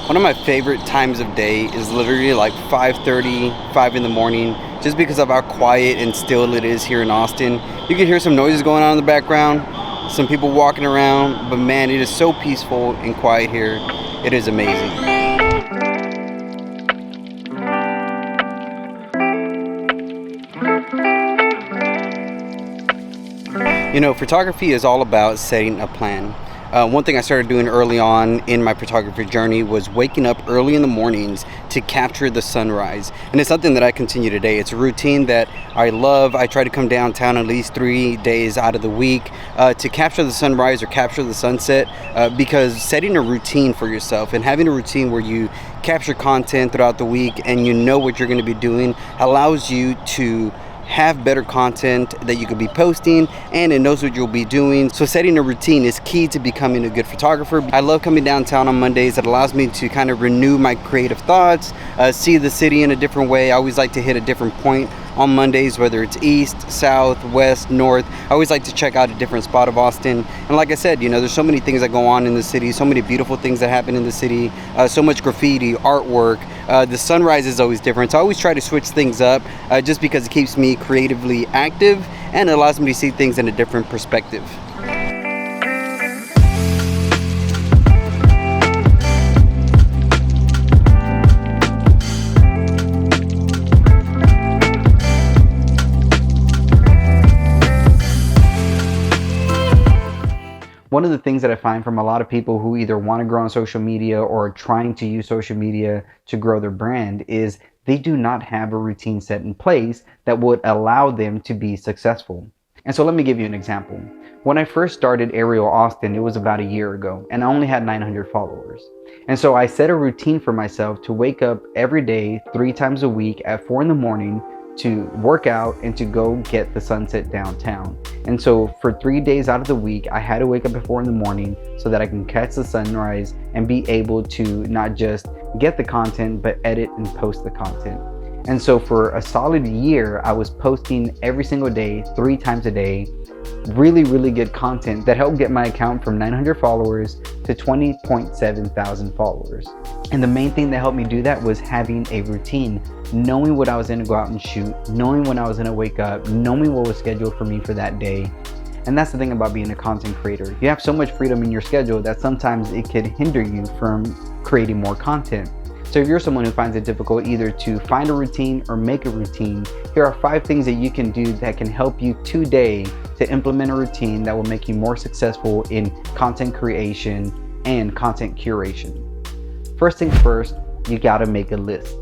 One of my favorite times of day is literally like 5:30, 5 in the morning, just because of how quiet and still it is here in Austin. You can hear some noises going on in the background, some people walking around, but man, it is so peaceful and quiet here. It is amazing. You know, photography is all about setting a plan. One thing I started doing early on in my photography journey was waking up early in the mornings to capture the sunrise. And it's something that I continue today. It's a routine that I love. I try to come downtown at least 3 days out of the week to capture the sunrise or capture the sunset, because setting a routine for yourself and having a routine where you capture content throughout the week and you know what you're going to be doing allows you to have better content that you could be posting, and it knows what you'll be doing. So setting a routine is key to becoming a good photographer. I love coming downtown on Mondays. It allows me to kind of renew my creative thoughts, see the city in a different way. I always like to hit a different point on Mondays, whether it's east, south, west, north. I always like to check out a different spot of Austin. And like I said, you know, there's so many things that go on in the city, so many beautiful things that happen in the city, so much graffiti, artwork. The sunrise is always different. So I always try to switch things up just because it keeps me creatively active and it allows me to see things in a different perspective. One of the things that I find from a lot of people who either want to grow on social media or are trying to use social media to grow their brand is they do not have a routine set in place that would allow them to be successful. And so let me give you an example. When I first started Ariel Austin, it was about a year ago, and I only had 900 followers. And so I set a routine for myself to wake up every day, 3 times a week at 4 in the morning, to work out and to go get the sunset downtown. And so for 3 days out of the week, I had to wake up at 4 in the morning so that I can catch the sunrise and be able to not just get the content, but edit and post the content. And so for a solid year, I was posting every single day, 3 times a day, really good content that helped get my account from 900 followers to 20.7 thousand followers. And the main thing that helped me do that was having a routine, knowing what I was going to go out and shoot, knowing when I was going to wake up, knowing what was scheduled for me for that day. And that's the thing about being a content creator. You have so much freedom in your schedule that sometimes it could hinder you from creating more content. So if you're someone who finds it difficult either to find a routine or make a routine, here are 5 things that you can do that can help you today to implement a routine that will make you more successful in content creation and content curation. First things first, you gotta make a list.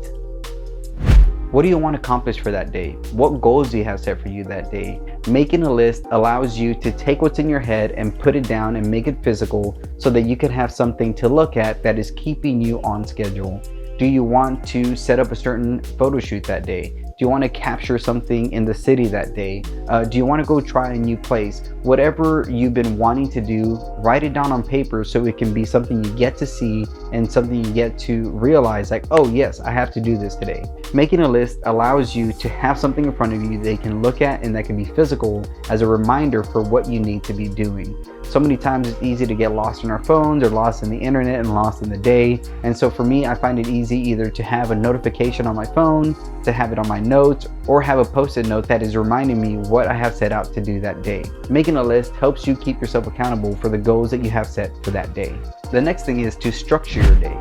What do you want to accomplish for that day? What goals do you have set for you that day? Making a list allows you to take what's in your head and put it down and make it physical so that you can have something to look at that is keeping you on schedule. Do you want to set up a certain photo shoot that day? Do you want to capture something in the city that day? Do you want to go try a new place? Whatever you've been wanting to do, write it down on paper so it can be something you get to see and something you get to realize like, oh yes, I have to do this today. Making a list allows you to have something in front of you they can look at and that can be physical as a reminder for what you need to be doing. So many times it's easy to get lost in our phones or lost in the internet and lost in the day. And so for me, I find it easy either to have a notification on my phone, to have it on my notes, or have a post-it note that is reminding me what I have set out to do that day. Making a list helps you keep yourself accountable for the goals that you have set for that day. The next thing is to structure your day.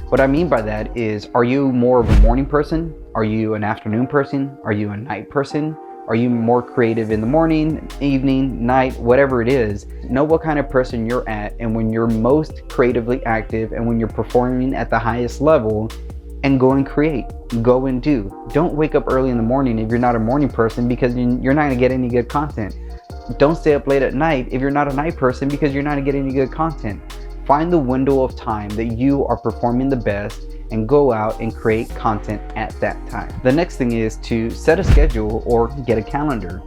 What I mean by that is, are you more of a morning person? Are you an afternoon person? Are you a night person? Are you more creative in the morning, evening, night, whatever it is? Know what kind of person you're at and when you're most creatively active and when you're performing at the highest level, and go and create, go and do. Don't wake up early in the morning if you're not a morning person because you're not gonna get any good content. Don't stay up late at night if you're not a night person because you're not gonna get any good content. Find the window of time that you are performing the best and go out and create content at that time. The next thing is to set a schedule or get a calendar.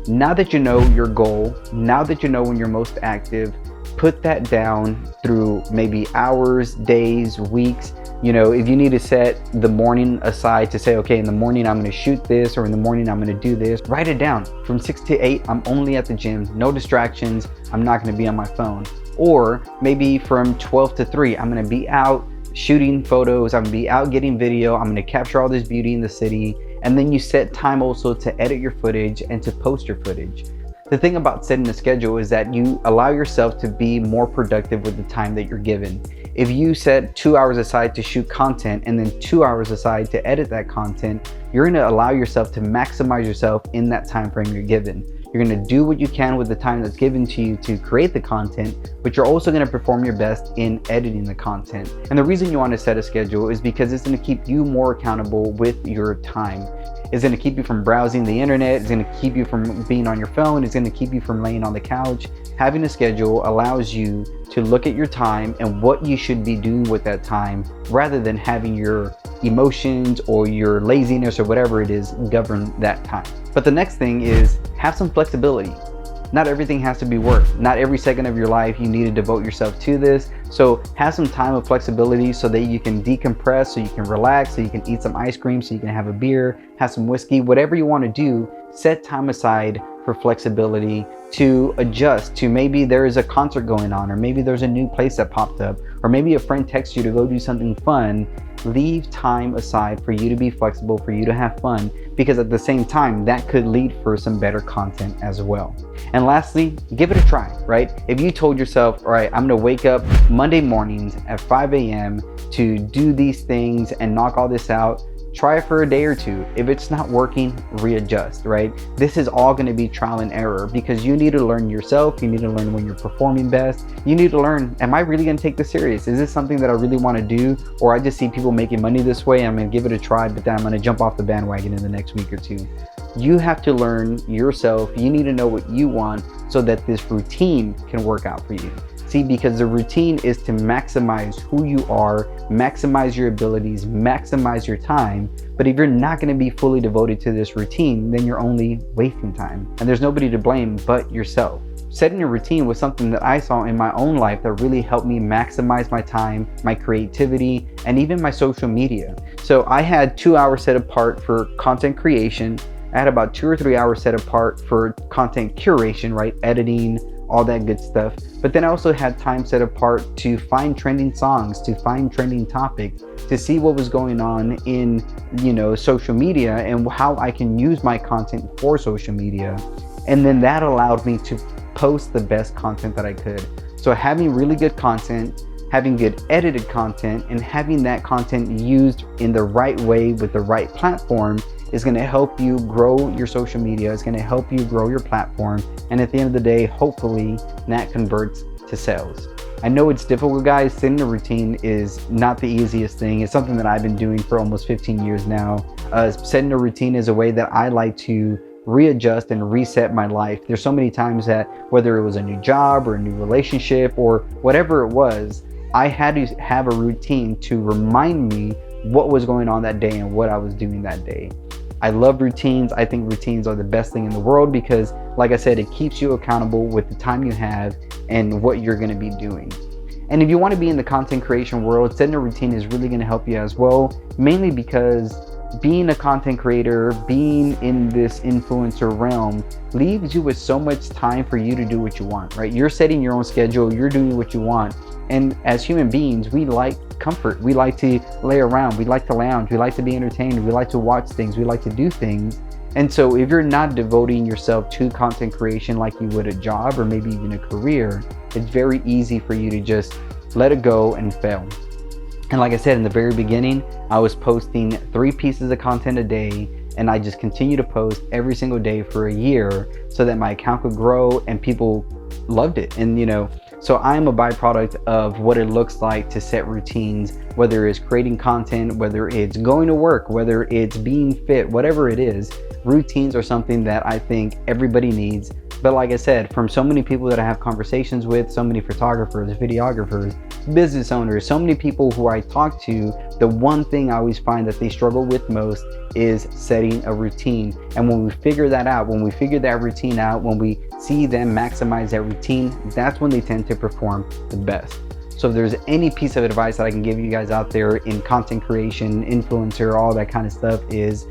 Now that you know your goal, now that you know when you're most active, put that down through maybe hours, days, weeks. You know, if you need to set the morning aside to say, okay, in the morning I'm going to shoot this, or in the morning I'm going to do this, write it down. From 6 to 8, I'm only at the gym, no distractions, I'm not going to be on my phone. Or maybe from 12 to 3, I'm going to be out shooting photos, I'm gonna be out getting video, I'm gonna capture all this beauty in the city. And then you set time also to edit your footage and to post your footage. The thing about setting a schedule is that you allow yourself to be more productive with the time that you're given. If you set 2 hours aside to shoot content and then 2 hours aside to edit that content, you're gonna allow yourself to maximize yourself in that time frame you're given. You're gonna do what you can with the time that's given to you to create the content, but you're also gonna perform your best in editing the content. And the reason you wanna set a schedule is because it's gonna keep you more accountable with your time. It's gonna keep you from browsing the internet, it's gonna keep you from being on your phone, it's gonna keep you from laying on the couch. Having a schedule allows you to look at your time and what you should be doing with that time, rather than having your emotions or your laziness or whatever it is govern that time. But the next thing is have some flexibility. Not everything has to be work. Not every second of your life you need to devote yourself to this. So have some time of flexibility so that you can decompress, so you can relax, so you can eat some ice cream, so you can have a beer, have some whiskey, whatever you want to do. Set time aside for flexibility to adjust to maybe there is a concert going on, or maybe there's a new place that popped up, or maybe a friend texts you to go do something fun. Leave time aside for you to be flexible, for you to have fun, because at the same time that could lead for some better content as well. And lastly, give it a try, right? If you told yourself, all right, I'm gonna wake up Monday mornings at 5 a.m. to do these things and knock all this out, try it for a day or two. If it's not working, readjust, right? This is all going to be trial and error, because you need to learn yourself. You need to learn when you're performing best. You need to learn, am I really going to take this serious? Is this something that I really want to do? Or I just see people making money this way, I'm going to give it a try, but then I'm going to jump off the bandwagon in the next week or two. You have to learn yourself. You need to know what you want so that this routine can work out for you. See, because the routine is to maximize who you are, maximize your abilities, maximize your time. But if you're not going to be fully devoted to this routine, then you're only wasting time. And there's nobody to blame but yourself. Setting a routine was something that I saw in my own life that really helped me maximize my time, my creativity, and even my social media. So I had 2 hours set apart for content creation. I had about 2 or 3 hours set apart for content curation, right? Editing, all that good stuff. But then I also had time set apart to find trending songs, to find trending topics, to see what was going on in, social media and how I can use my content for social media. And then that allowed me to post the best content that I could. So having really good content, having good edited content, and having that content used in the right way with the right platform is going to help you grow your social media. It's going to help you grow your platform. And at the end of the day, hopefully that converts to sales. I know it's difficult, guys. Setting a routine is not the easiest thing. It's something that I've been doing for almost 15 years now. Setting a routine is a way that I like to readjust and reset my life. There's so many times that whether it was a new job or a new relationship or whatever it was, I had to have a routine to remind me what was going on that day and what I was doing that day. I love routines. I think routines are the best thing in the world because, like I said, it keeps you accountable with the time you have and what you're going to be doing. And if you want to be in the content creation world, setting a routine is really going to help you as well, mainly because being a content creator, being in this influencer realm leaves you with so much time for you to do what you want, right? You're setting your own schedule, you're doing what you want. And as human beings, we like comfort. We like to lay around, we like to lounge, we like to be entertained, we like to watch things, we like to do things. And so if you're not devoting yourself to content creation like you would a job or maybe even a career, it's very easy for you to just let it go and fail. And like I said in the very beginning, I was posting 3 pieces of content a day, and I just continue to post every single day for a year so that my account could grow and people loved it. And so I'm a byproduct of what it looks like to set routines, whether it's creating content, whether it's going to work, whether it's being fit, whatever it is. Routines are something that I think everybody needs. But like I said, from so many people that I have conversations with, so many photographers, videographers, business owners, so many people who I talk to, the one thing I always find that they struggle with most is setting a routine. And when we figure that out, when we figure that routine out, when we see them maximize that routine, that's when they tend to perform the best. So if there's any piece of advice that I can give you guys out there in content creation, influencer, all that kind of stuff, is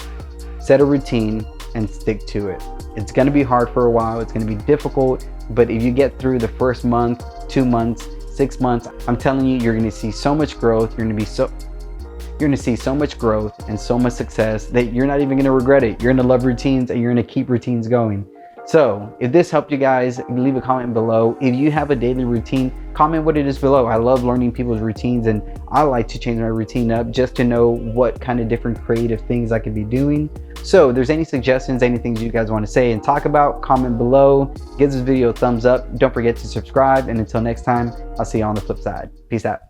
set a routine and stick to it. It's going to be hard for a while. It's going to be difficult, but if you get through the first month, 2 months, 6 months, I'm telling you, you're going to see so much growth. You're going to see so much growth and so much success that you're not even going to regret it. You're going to love routines and you're going to keep routines going. So if this helped you guys, leave a comment below. If you have a daily routine, comment what it is below. I love learning people's routines, and I like to change my routine up just to know what kind of different creative things I could be doing. So if there's any suggestions, any things you guys want to say and talk about, comment below. Give this video a thumbs up. Don't forget to subscribe, and until next time, I'll see you on the flip side. Peace out.